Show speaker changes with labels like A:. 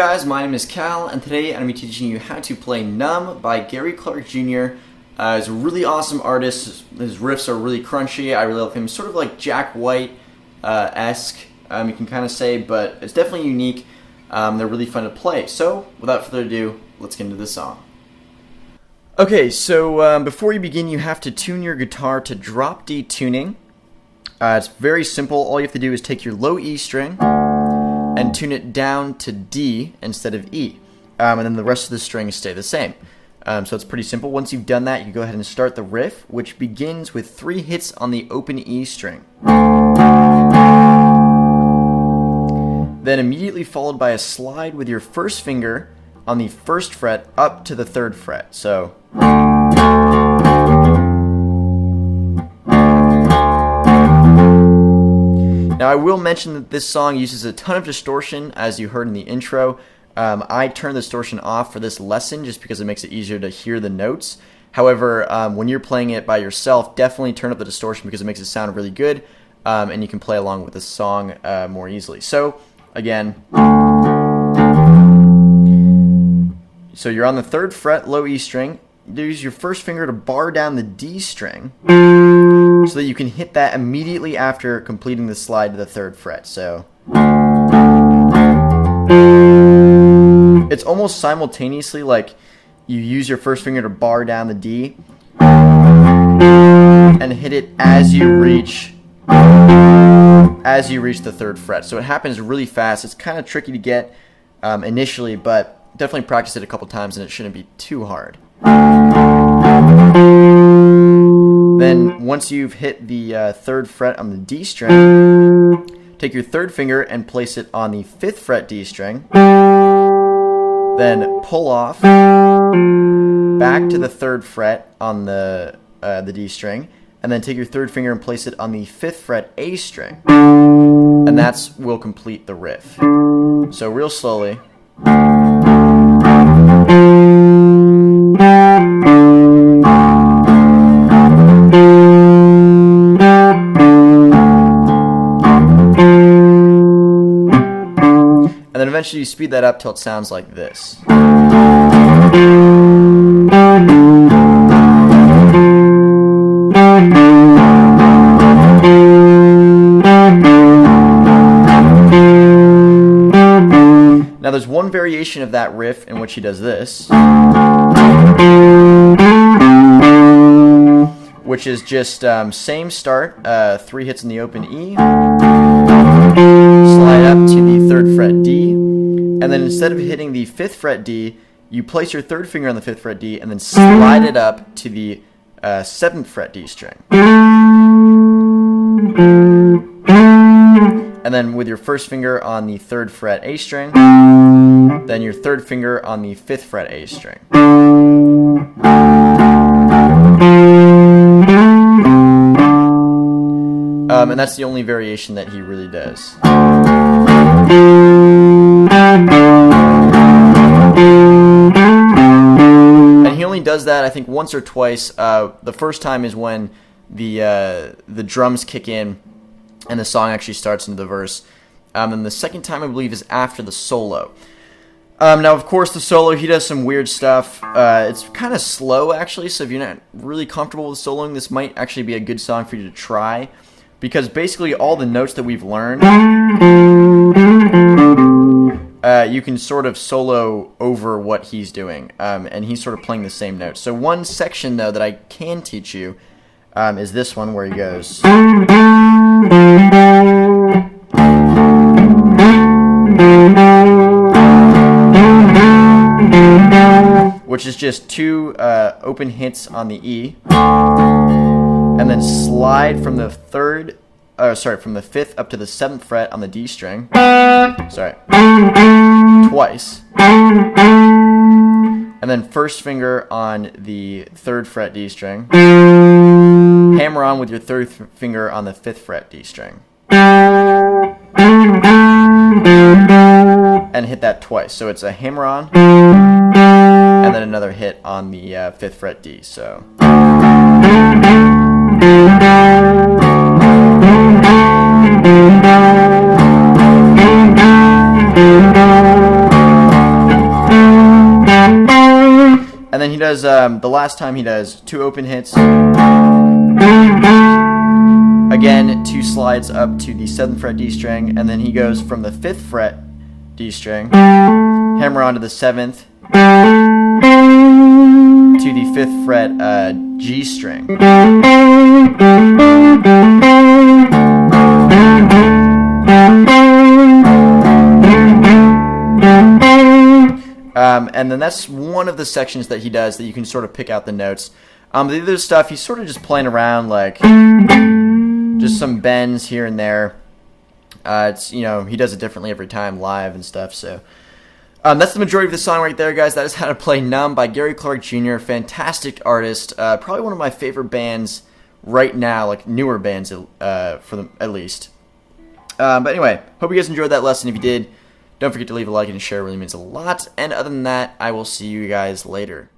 A: guys, my name is Cal, and today I'm going to be teaching you how to play Numb by Gary Clark Jr. He's a really awesome artist. His riffs are really crunchy. I really love him. Sort of like Jack White-esque, you can kind of say, but it's definitely unique. They're really fun to play. So, without further ado, let's get into this song. Okay, so before you begin, you have to tune your guitar to drop D tuning. It's very simple. All you have to do is take your low E string and tune it down to D instead of E. And then the rest of the strings stay the same. So it's pretty simple. Once you've done that, you go ahead and start the riff, which begins with 3 hits on the open E string. Then immediately followed by a slide with your first finger on the 1st fret up to the 3rd fret. So now I will mention that this song uses a ton of distortion, as you heard in the intro. I turned the distortion off for this lesson just because it makes it easier to hear the notes. However, when you're playing it by yourself, definitely turn up the distortion because it makes it sound really good, and you can play along with the song more easily. So, again, so you're on the 3rd fret, low E string. Use your first finger to bar down the D string so that you can hit that immediately after completing the slide to the 3rd fret. So it's almost simultaneously, like you use your first finger to bar down the D and hit it as you reach the 3rd fret. So it happens really fast. It's kind of tricky to get initially, but definitely practice it a couple times and it shouldn't be too hard. Then once you've hit the 3rd fret on the D string, take your 3rd finger and place it on the 5th fret D string. Then pull off back to the 3rd fret on the D string, and then take your 3rd finger and place it on the 5th fret A string, and that's will complete the riff. So real slowly. And then eventually you speed that up till it sounds like this. Now there's one variation of that riff in which he does this, which is just same start, 3 hits in the open E, slide up to the 3rd fret D, and then instead of hitting the 5th fret D, you place your 3rd finger on the 5th fret D and then slide it up to the 7th fret D string. And then with your first finger on the 3rd fret A string, then your 3rd finger on the 5th fret A string. And that's the only variation that he really does. And he only does that, I think, once or twice. The first time is when the drums kick in and the song actually starts into the verse. And the second time, I believe, is after the solo. Now, of course, the solo, he does some weird stuff. It's kind of slow, actually, so if you're not really comfortable with soloing, this might actually be a good song for you to try. Because basically all the notes that we've learned, you can sort of solo over what he's doing, and he's sort of playing the same notes. So one section, though, that I can teach you is this one where he goes, which is just 2 open hits on the E, and then slide from the 5th up to the 7th fret on the D string. Twice. And then first finger on the 3rd fret D string. Hammer on with your 3rd finger on the 5th fret D string. And hit that twice. So it's a hammer on, and then another hit on the 5th fret D. So. then he does, the last time he does 2 open hits. Again, 2 slides up to the 7th fret D string, and then he goes from the 5th fret D string, hammer onto the 7th, to the 5th fret G string. And then that's one of the sections that he does that you can sort of pick out the notes. The other stuff, he's sort of just playing around, like just some bends here and there. It's, you know, he does it differently every time live and stuff. So that's the majority of the song right there, guys. That is How to Play Numb by Gary Clark Jr. Fantastic artist. Probably one of my favorite bands right now, like newer bands for them at least. But anyway, hope you guys enjoyed that lesson. If you did, don't forget to leave a like and share. It really means a lot. And other than that, I will see you guys later.